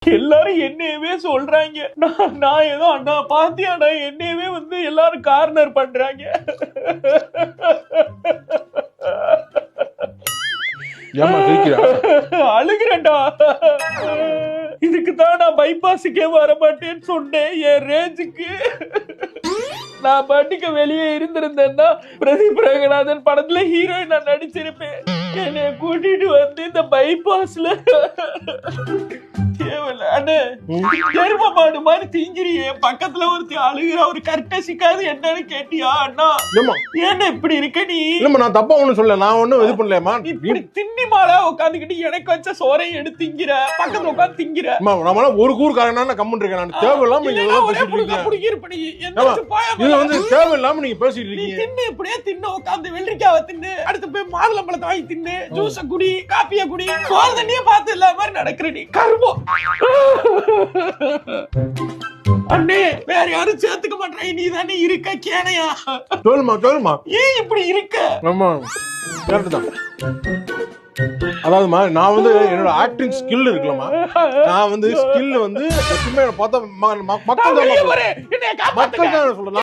எல்லாரும் என்னையவே சொல்றாங்க. நான் ஏதோ அண்ணா பாத்தியாடா என்னையவே வந்து எல்லாரும் கார்னர் பண்றாங்க. அழுகிறேன்டா. இதுக்குதான் நான் பைபாஸுக்கே வர மாட்டேன்னு சொன்னேன். என் ரேஞ்சுக்கு நான் பாட்டுக்கு வெளியே இருந்திருந்தேன்னா பிரதீப் ரங்கநாதன் படத்துல ஹீரோயின் நான் நடிச்சிருப்பேன். என்னைய கூட்டிட்டு வந்து இந்த பைபாஸ்ல எரும மாடு மாதிரி திங்கிறியே, பக்கத்துல ஒருத்தி அழுகிற ஒரு கர்டசிக்காது என்னன்னு கேட்டியா? அண்ணா ஏன்னா இப்படி இருக்க நீ? நான் தப்பா ஒண்ணு சொல்ல, நான் ஒண்ணும் இது பண்ணலையம்மா. இப்படி திண்ணி மாடா உட்காந்துக்கிட்டு எனக்கு வச்ச சோறையை எடுத்து திங்கிற, பக்கத்துல உட்காந்து திங்கிற. நம்ம ஒரு கூறுக்காரனா கம்முன்னு இருக்கேன். நான் தேவையில்லாம நீங்க இது வந்து தேவையில்லாம நீங்க பேசிட்டு இருக்கீங்க. தின்னு இப்படியே தின்னு உட்காந்து வெள்ளரிக்காவை தின்னு, அடுத்து போய் மாதுளம்பழத்தை வாங்கி தின்னு, ஜூஸ குடி, காப்பிய குடி, சோறு தண்ணியே பார்த்து எல்லா மாதிரி நடக்கிற நீ கருமோ. அண்ணே வேற யாரும் சேர்த்துக்க மாட்டேன், நீ தானே இருக்க கேனையா? சொல்லுமா ஏன் இப்படி இருக்க? ஆமா கரெக்ட் தான். அதாவதுமா நான் வந்து என்னோட ஆக்டிங் ஸ்கில் இருக்குல்லமா, நான் வந்து ஸ்கில் வந்து எப்பவுமே பார்த்தா மக்கள் தான் சொல்றேன்.